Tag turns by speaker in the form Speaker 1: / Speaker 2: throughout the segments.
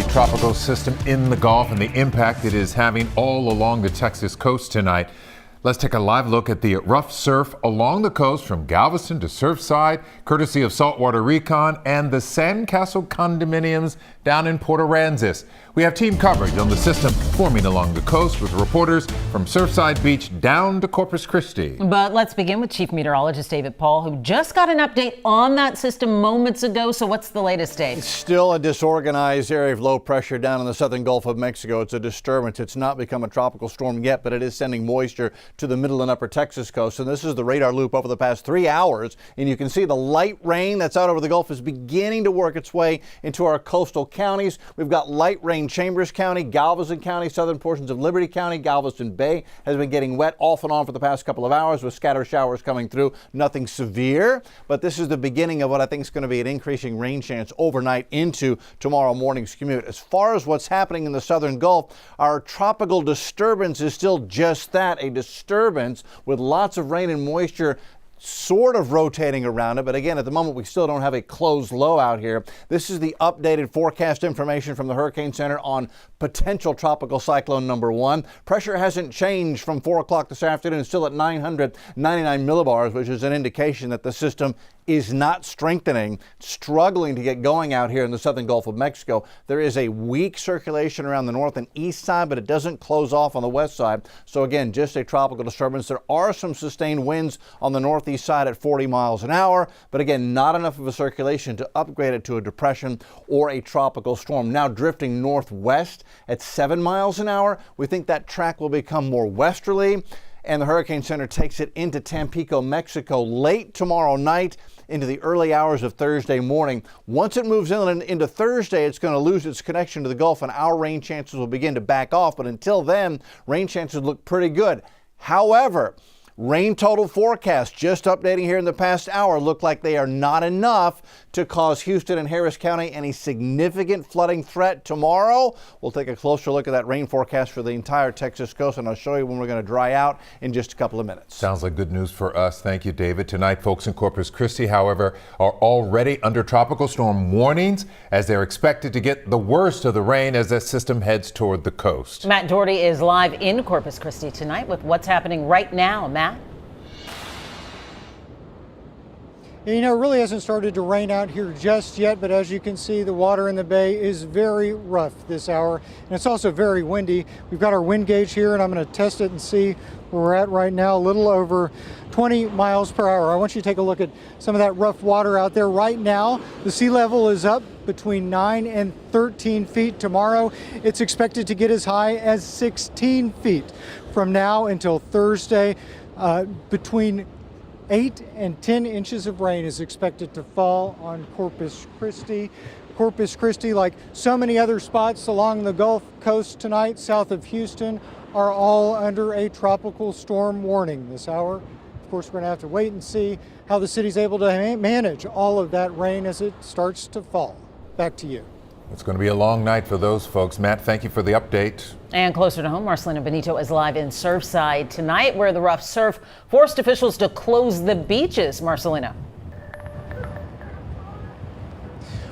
Speaker 1: the tropical system in the Gulf and the impact it is having all along the Texas coast tonight. Let's take a live look at the rough surf along the coast from Galveston to Surfside, courtesy of Saltwater Recon and the Sandcastle condominiums down in Port Aransas. We have team coverage on the system forming along the coast with reporters from Surfside Beach down to Corpus Christi.
Speaker 2: But let's begin with Chief Meteorologist David Paul, who just got an update on that system moments ago. So what's the latest, Dave?
Speaker 3: It's still a disorganized area of low pressure down in the southern Gulf of Mexico. It's a disturbance. It's not become a tropical storm yet, but it is sending moisture to the middle and upper Texas coast. And this is the radar loop over the past 3 hours. And you can see the light rain that's out over the Gulf is beginning to work its way into our coastal counties. We've got light rain. Chambers County, Galveston County, southern portions of Liberty County, Galveston Bay has been getting wet off and on for the past couple of hours with scattered showers coming through. Nothing severe, but this is the beginning of what I think is going to be an increasing rain chance overnight into tomorrow morning's commute. As far as what's happening in the southern Gulf, our tropical disturbance is still just that, a disturbance with lots of rain and moisture sort of rotating around it. But again, at the moment, we still don't have a closed low out here. This is the updated forecast information from the Hurricane Center on potential tropical cyclone number 1. Pressure hasn't changed from 4 o'clock this afternoon, still at 999 millibars, which is an indication that the system is not strengthening, struggling to get going out here in the southern Gulf of Mexico. There is a weak circulation around the north and east side, but it doesn't close off on the west side. So again, just a tropical disturbance. There are some sustained winds on the northeast side at 40 miles an hour, but again, not enough of a circulation to upgrade it to a depression or a tropical storm. Now drifting northwest at 7 miles an hour. We think that track will become more westerly, and the Hurricane Center takes it into Tampico, Mexico late tomorrow night into the early hours of Thursday morning. Once it moves inland into Thursday, it's going to lose its connection to the Gulf and our rain chances will begin to back off. But until then, rain chances look pretty good. However, rain total forecast just updating here in the past hour look like they are not enough to cause Houston and Harris County any significant flooding threat tomorrow. We'll take a closer look at that rain forecast for the entire Texas coast, and I'll show you when we're going to dry out in just a couple of minutes.
Speaker 1: Sounds like good news for us. Thank you, David. Tonight, folks in Corpus Christi, however, are already under tropical storm warnings as they're expected to get the worst of the rain as that system heads toward the coast.
Speaker 2: Matt Doherty is live in Corpus Christi tonight with what's happening right now. Matt?
Speaker 4: You know, it really hasn't started to rain out here just yet, but as you can see, the water in the bay is very rough this hour, and it's also very windy. We've got our wind gauge here, and I'm going to test it and see where we're at right now, a little over 20 miles per hour. I want you to take a look at some of that rough water out there. Right now, the sea level is up between 9 and 13 feet. Tomorrow, it's expected to get as high as 16 feet. From now until Thursday, between 8 and 10 inches of rain is expected to fall on Corpus Christi. Corpus Christi, like so many other spots along the Gulf Coast tonight, south of Houston, are all under a tropical storm warning this hour. Of course, we're going to have to wait and see how the city's able to manage all of that rain as it starts to fall. Back to you.
Speaker 1: It's going to be a long night for those folks. Matt, thank you for the update.
Speaker 2: And closer to home, Marcelina Benito is live in Surfside tonight, where the rough surf forced officials to close the beaches. Marcelina.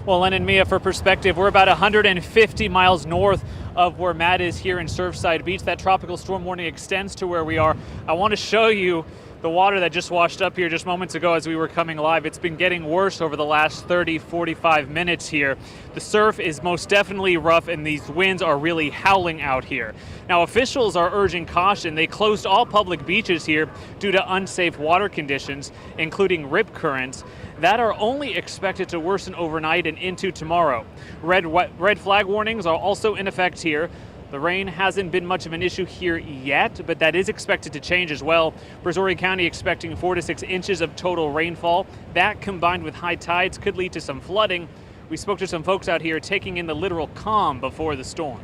Speaker 5: Well, Len and Mia, for perspective, we're about 150 miles north of where Matt is here in Surfside Beach. That tropical storm warning extends to where we are. I want to show you the water that just washed up here just moments ago as we were coming live. It's been getting worse over the last 45 minutes here. The surf is most definitely rough and these winds are really howling out here. Now, officials are urging caution. They closed all public beaches here due to unsafe water conditions, including rip currents, that are only expected to worsen overnight and into tomorrow. Red flag warnings are also in effect here. The rain hasn't been much of an issue here yet, but that is expected to change as well. Brazoria County expecting 4 to 6 inches of total rainfall. That combined with high tides could lead to some flooding. We spoke to some folks out here taking in the literal calm before the storm.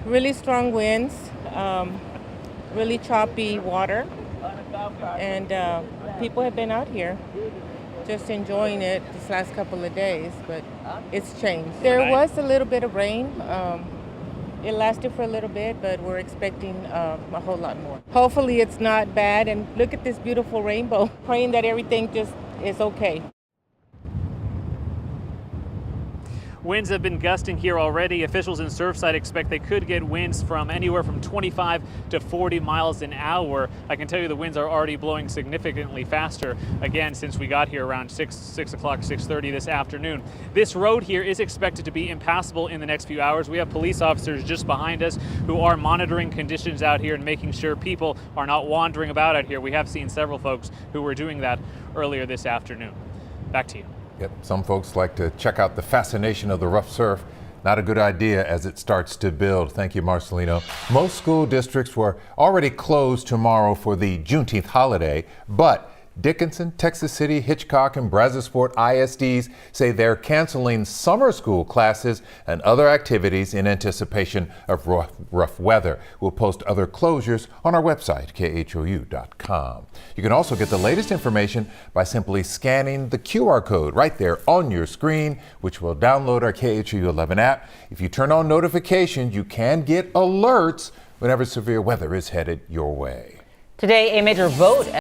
Speaker 6: Really strong winds, really choppy water, and people have been out here just enjoying it this last couple of days, but it's changed. There was a little bit of rain. It lasted for a little bit, but we're expecting a whole lot more. Hopefully it's not bad, and look at this beautiful rainbow. Praying that everything just is okay.
Speaker 5: Winds have been gusting here already. Officials in Surfside expect they could get winds from anywhere from 25 to 40 miles an hour. I can tell you the winds are already blowing significantly faster, again, since we got here around 6 o'clock, 6:30 this afternoon. This road here is expected to be impassable in the next few hours. We have police officers just behind us who are monitoring conditions out here and making sure people are not wandering about out here. We have seen several folks who were doing that earlier this afternoon. Back to you.
Speaker 1: Yep, some folks like to check out the fascination of the rough surf. Not a good idea as it starts to build. Thank you, Marcelino. Most school districts were already closed tomorrow for the Juneteenth holiday, but Dickinson, Texas City, Hitchcock, and Brazosport ISDs say they're canceling summer school classes and other activities in anticipation of rough weather. We'll post other closures on our website, KHOU.com. You can also get the latest information by simply scanning the QR code right there on your screen, which will download our KHOU 11 app. If you turn on notifications, you can get alerts whenever severe weather is headed your way.
Speaker 2: Today, a major vote